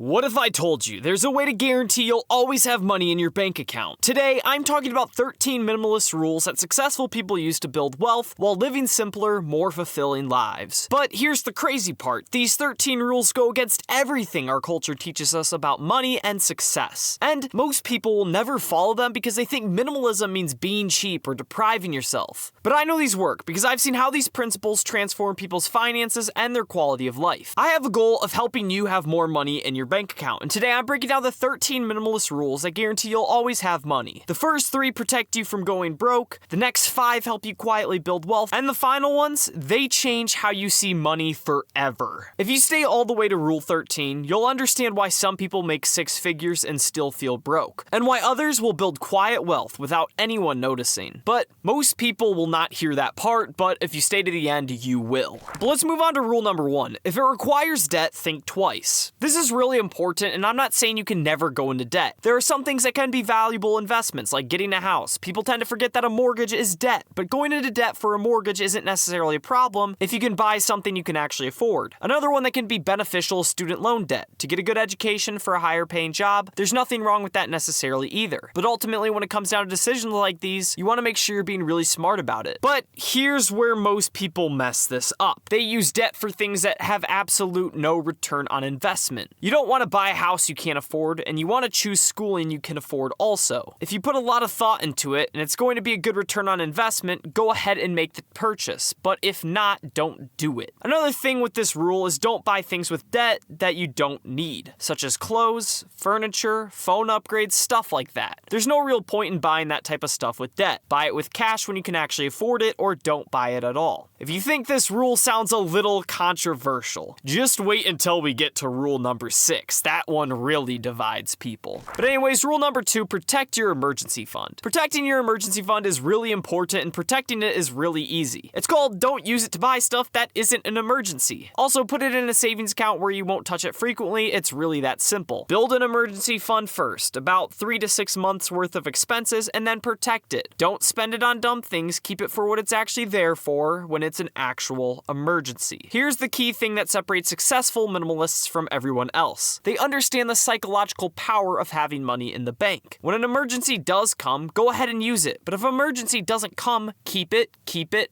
What if I told you there's a way to guarantee you'll always have money in your bank account? Today, I'm talking about 13 minimalist rules that successful people use to build wealth while living simpler, more fulfilling lives. But here's the crazy part. These 13 rules go against everything our culture teaches us about money and success. And most people will never follow them because they think minimalism means being cheap or depriving yourself. But I know these work because I've seen how these principles transform people's finances and their quality of life. I have a goal of helping you have more money in your bank account, and today I'm breaking down the 13 minimalist rules that guarantee you'll always have money. The first 3 protect you from going broke, the next 5 help you quietly build wealth, and the final ones, they change how you see money forever. If you stay all the way to rule 13, you'll understand why some people make 6 figures and still feel broke, and why others will build quiet wealth without anyone noticing. But most people will not hear that part, but if you stay to the end, you will. But let's move on to rule number 1. If it requires debt, think twice. This is really important, and I'm not saying you can never go into debt. There are some things that can be valuable investments, like getting a house. People tend to forget that a mortgage is debt, but going into debt for a mortgage isn't necessarily a problem if you can buy something you can actually afford. Another one that can be beneficial is student loan debt. To get a good education for a higher paying job, there's nothing wrong with that necessarily either. But ultimately, when it comes down to decisions like these, you want to make sure you're being really smart about it. But here's where most people mess this up. They use debt for things that have absolute no return on investment. You don't want to buy a house you can't afford, and you want to choose schooling you can afford also. If you put a lot of thought into it, and it's going to be a good return on investment, go ahead and make the purchase. But if not, don't do it. Another thing with this rule is don't buy things with debt that you don't need, such as clothes, furniture, phone upgrades, stuff like that. There's no real point in buying that type of stuff with debt. Buy it with cash when you can actually afford it, or don't buy it at all. If you think this rule sounds a little controversial, just wait until we get to rule number 6. That one really divides people. But anyways, rule number 2, protect your emergency fund. Protecting your emergency fund is really important, and protecting it is really easy. It's called don't use it to buy stuff that isn't an emergency. Also, put it in a savings account where you won't touch it frequently. It's really that simple. Build an emergency fund first, about 3 to 6 months worth of expenses, and then protect it. Don't spend it on dumb things. Keep it for what it's actually there for when it's an actual emergency. Here's the key thing that separates successful minimalists from everyone else. They understand the psychological power of having money in the bank. When an emergency does come, go ahead and use it. But if an emergency doesn't come, keep it,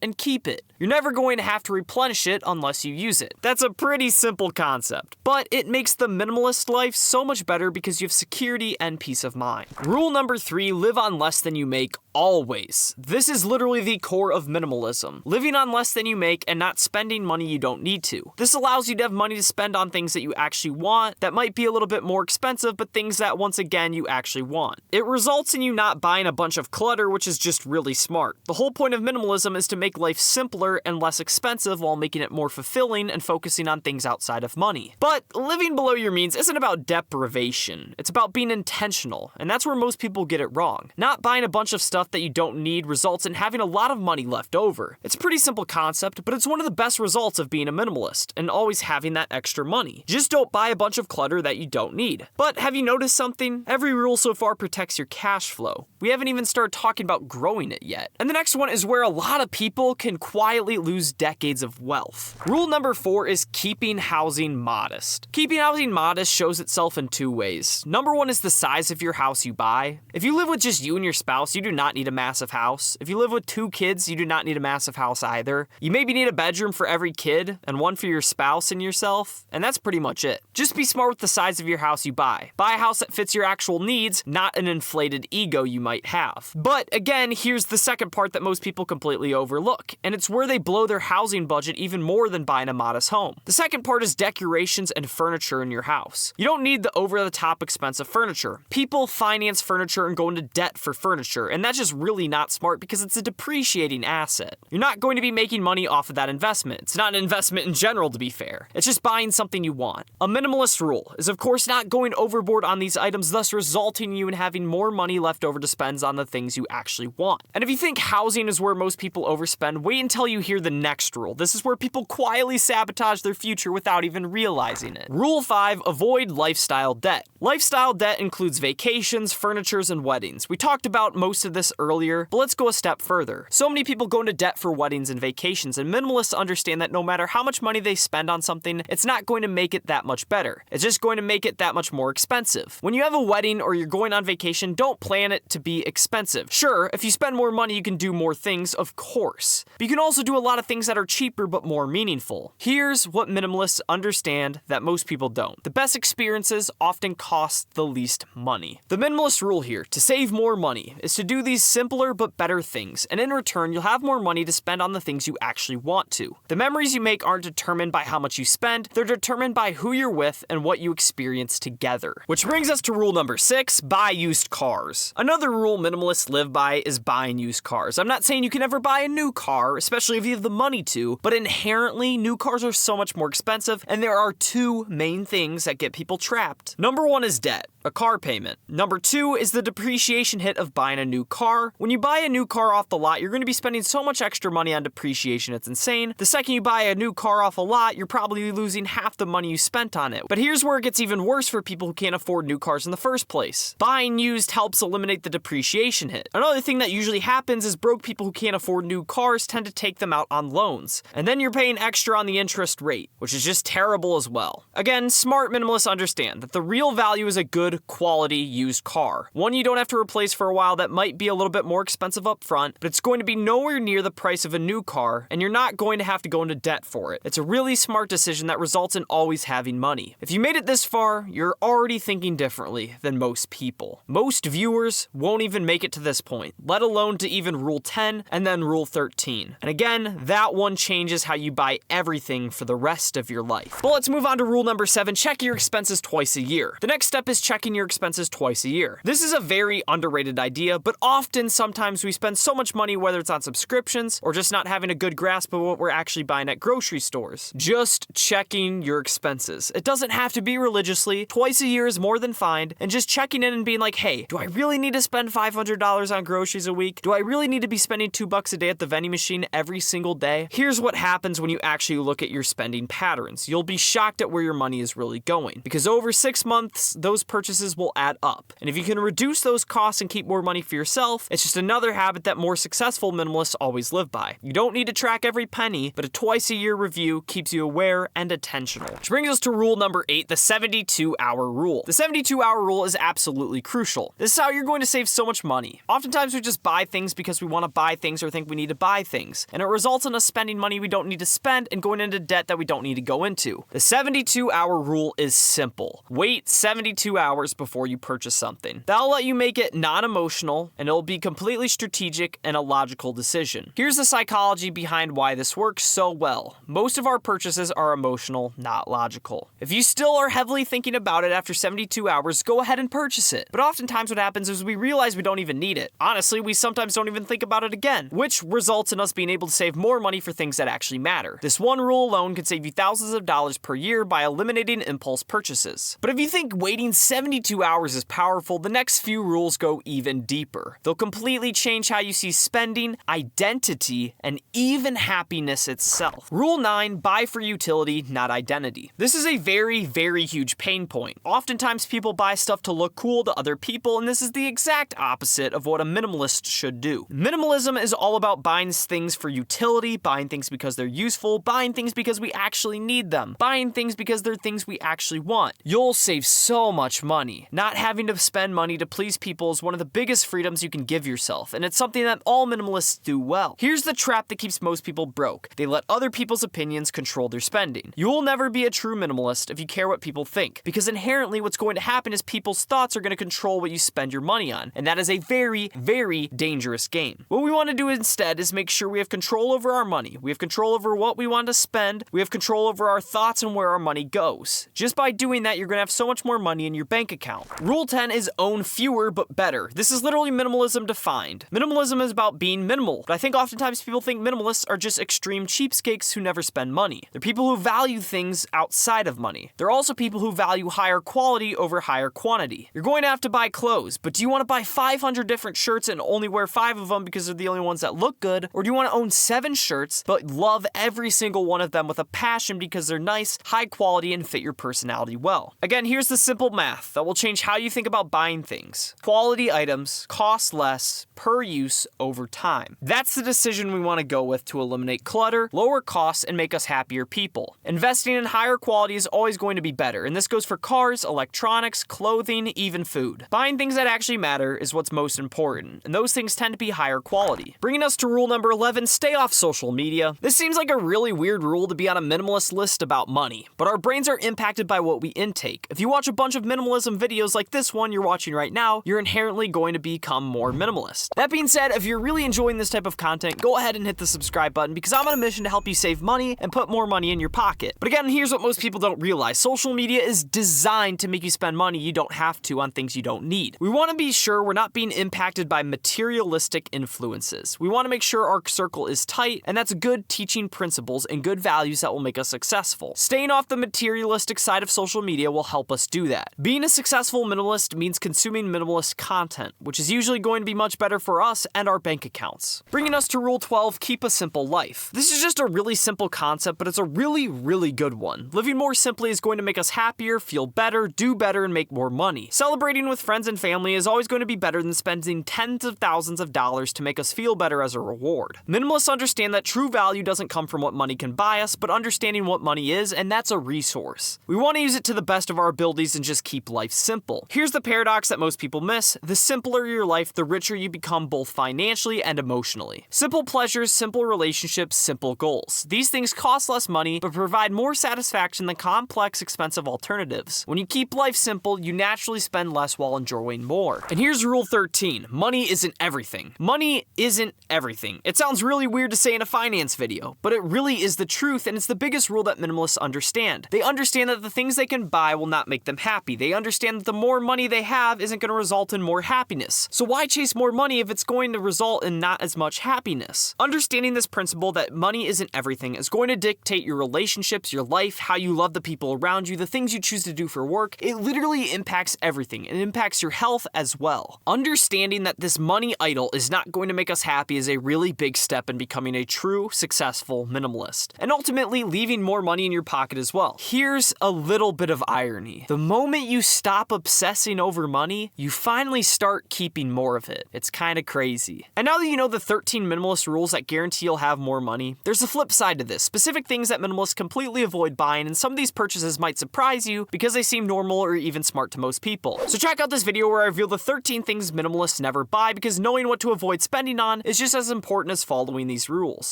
and keep it. You're never going to have to replenish it unless you use it. That's a pretty simple concept, but it makes the minimalist life so much better because you have security and peace of mind. Rule number 3, live on less than you make always. This is literally the core of minimalism. Living on less than you make and not spending money you don't need to. This allows you to have money to spend on things that you actually want that might be a little bit more expensive, but things that once again you actually want. It results in you not buying a bunch of clutter, which is just really smart. The whole point of minimalism is to make life simpler and less expensive while making it more fulfilling and focusing on things outside of money. But living below your means isn't about deprivation. It's about being intentional, and that's where most people get it wrong. Not buying a bunch of stuff that you don't need results in having a lot of money left over. It's a pretty simple concept, but it's one of the best results of being a minimalist and always having that extra money. Just don't buy a bunch of clutter that you don't need. But have you noticed something? Every rule so far protects your cash flow. We haven't even started talking about growing it yet. And the next one is where a lot of people can quietly lose decades of wealth. Rule number 4 is keeping housing modest. Keeping housing modest shows itself in 2 ways. Number 1 is the size of your house you buy. If you live with just you and your spouse, you do not need a massive house. If you live with 2 kids, you do not need a massive house either. You maybe need a bedroom for every kid and one for your spouse and yourself, and that's pretty much it. Just be smart with the size of your house you buy. Buy a house that fits your actual needs, not an inflated ego you might have. But again, here's the second part that most people completely overlook, and it's where they blow their housing budget even more than buying a modest home. The second part is decorations and furniture in your house. You don't need the over-the-top expensive furniture. People finance furniture and go into debt for furniture, and that's just really not smart because it's a depreciating asset. You're not going to be making money off of that investment. It's not an investment in general, to be fair. It's just buying something you want. A minimalist rule is, of course, not going overboard on these items, thus resulting you in having more money left over to spend on the things you actually want. And if you think housing is where most people overspend, wait until you hear the next rule. This is where people quietly sabotage their future without even realizing it. Rule 5, avoid lifestyle debt. Lifestyle debt includes vacations, furnitures, and weddings. We talked about most of this earlier, but let's go a step further. So many people go into debt for weddings and vacations, and minimalists understand that no matter how much money they spend on something, it's not going to make it that much better. It It's just going to make it that much more expensive. When you have a wedding or you're going on vacation, don't plan it to be expensive. Sure, if you spend more money, you can do more things, of course. But you can also do a lot of things that are cheaper but more meaningful. Here's what minimalists understand that most people don't. The best experiences often cost the least money. The minimalist rule here, to save more money, is to do these simpler but better things, and in return, you'll have more money to spend on the things you actually want to. The memories you make aren't determined by how much you spend, they're determined by who you're with and what you experience together. Which brings us to rule number 6, buy used cars. Another rule minimalists live by is buying used cars. I'm not saying you can never buy a new car, especially if you have the money to, but inherently, new cars are so much more expensive, and there are two main things that get people trapped. Number 1 is debt, a car payment. Number 2 is the depreciation hit of buying a new car. When you buy a new car off the lot, you're going to be spending so much extra money on depreciation, it's insane. The second you buy a new car off a lot, you're probably losing half the money you spent on it. But here's where it gets even worse for people who can't afford new cars in the first place. Buying used helps eliminate the depreciation hit. Another thing that usually happens is broke people who can't afford new cars tend to take them out on loans. And then you're paying extra on the interest rate, which is just terrible as well. Again, smart minimalists understand that the real value is a good quality used car. One you don't have to replace for a while that might be a little bit more expensive up front, but it's going to be nowhere near the price of a new car, and you're not going to have to go into debt for it. It's a really smart decision that results in always having money. If you made it this far, you're already thinking differently than most people. Most viewers won't even make it to this point, let alone to even rule 10 and then rule 13. And again, that one changes how you buy everything for the rest of your life. But let's move on to rule number 7, check your expenses twice a year. The next step is checking your expenses twice a year. This is a very underrated idea, but often sometimes we spend so much money, whether it's on subscriptions or just not having a good grasp of what we're actually buying at grocery stores. Just checking your expenses. It doesn't have to be religiously. Twice a year is more than fine. And just checking in and being like, hey, do I really need to spend $500 on groceries a week? Do I really need to be spending $2 a day at the vending machine every single day? Here's what happens when you actually look at your spending patterns. You'll be shocked at where your money is really going. Because over 6 months, those purchases will add up. And if you can reduce those costs and keep more money for yourself, it's just another habit that more successful minimalists always live by. You don't need to track every penny, but a twice-a-year review keeps you aware and attentional. Which brings us to rule number 8, the 72-hour rule. The 72-hour rule is absolutely crucial. This is how you're going to save so much money. Oftentimes we just buy things because we want to buy things or think we need to buy things, and it results in us spending money we don't need to spend and going into debt that we don't need to go into. The 72-hour rule is simple. Wait 72 hours before you purchase something. That'll let you make it non-emotional, and it'll be completely strategic and a logical decision. Here's the psychology behind why this works so well. Most of our purchases are emotional, not logical. If you still are heavily thinking about it after 72 hours, go ahead and purchase it. But oftentimes what happens is we realize we don't even need it. Honestly, we sometimes don't even think about it again, which results in us being able to save more money for things that actually matter. This one rule alone could save you thousands of dollars per year by eliminating impulse purchases. But if you think waiting 72 hours is powerful, the next few rules go even deeper. They'll completely change how you see spending, identity, and even happiness itself. Rule 9, buy for utility, not identity. This is a very, very huge pain point. Oftentimes people buy stuff to look cool to other people, and this is the exact opposite of what a minimalist should do. Minimalism is all about buying things for utility, buying things because they're useful, buying things because we actually need them, buying things because they're things we actually want. You'll save so much money. Not having to spend money to please people is one of the biggest freedoms you can give yourself, and it's something that all minimalists do well. Here's the trap that keeps most people broke. They let other people's opinions control their spending. You will never be a true minimalist if you care what people think, because inherently what's going to happen is people's thoughts are going to control what you spend your money on, and that is a very, very dangerous game. What we want to do instead is make sure we have control over our money. We have control over what we want to spend. We have control over our thoughts and where our money goes. Just by doing that, you're going to have so much more money in your bank account. Rule 10 is own fewer but better. This is literally minimalism defined. Minimalism is about being minimal, but I think oftentimes people think minimalists are just extreme cheapskates who never spend money. They're people who value things outside of money. They're also people who value higher quality over higher quantity. You're going to have to buy clothes, but do you want to buy 500 different shirts and only wear 5 of them because they're the only ones that look good? Or do you want to own 7 shirts but love every single one of them with a passion because they're nice, high quality, and fit your personality well? Again, here's the simple math that will change how you think about buying things. Quality items cost less per use over time. That's the decision we want to go with to eliminate clutter, lower costs, and make us happier people. Investing in higher quality is always going to to be better, and this goes for cars, electronics, clothing, even food. Buying things that actually matter is what's most important, and those things tend to be higher quality. Bringing us to rule number 11, stay off social media. This seems like a really weird rule to be on a minimalist list about money, but our brains are impacted by what we intake. If you watch a bunch of minimalism videos like this one you're watching right now, you're inherently going to become more minimalist. That being said, if you're really enjoying this type of content, go ahead and hit the subscribe button because I'm on a mission to help you save money and put more money in your pocket. But again, here's what most people don't realize. Social media is designed to make you spend money you don't have to on things you don't need. We want to be sure we're not being impacted by materialistic influences. We want to make sure our circle is tight, and that's good teaching principles and good values that will make us successful. Staying off the materialistic side of social media will help us do that. Being a successful minimalist means consuming minimalist content, which is usually going to be much better for us and our bank accounts. Bringing us to rule 12, keep a simple life. This is just a really simple concept, but it's a really good one. Living more simply is going to make us happier, feel better, do better, and make more money. Celebrating with friends and family is always going to be better than spending tens of thousands of dollars to make us feel better as a reward. Minimalists understand that true value doesn't come from what money can buy us, but understanding what money is, and that's a resource. We want to use it to the best of our abilities and just keep life simple. Here's the paradox that most people miss. The simpler your life, the richer you become both financially and emotionally. Simple pleasures, simple relationships, simple goals. These things cost less money, but provide more satisfaction than complex, expensive alternatives. When you keep life simple, you naturally spend less while enjoying more. And here's rule 13. Money isn't everything. Money isn't everything. It sounds really weird to say in a finance video, but it really is the truth, and it's the biggest rule that minimalists understand. They understand that the things they can buy will not make them happy. They understand that the more money they have isn't going to result in more happiness. So why chase more money if it's going to result in not as much happiness? Understanding this principle that money isn't everything is going to dictate your relationships, your life, how you love the people around you, the things you choose to do for work. It literally impacts everything. It impacts your health as well. Understanding that this money idol is not going to make us happy is a really big step in becoming a true, successful minimalist. And ultimately, leaving more money in your pocket as well. Here's a little bit of irony. The moment you stop obsessing over money, you finally start keeping more of it. It's kind of crazy. And now that you know the 13 minimalist rules that guarantee you'll have more money, there's a flip side to this. Specific things that minimalists completely avoid buying, and some of these purchases might surprise you because they seem normal or even smart to most people. So check out this video where I reveal the 13 things minimalists never buy, because knowing what to avoid spending on is just as important as following these rules.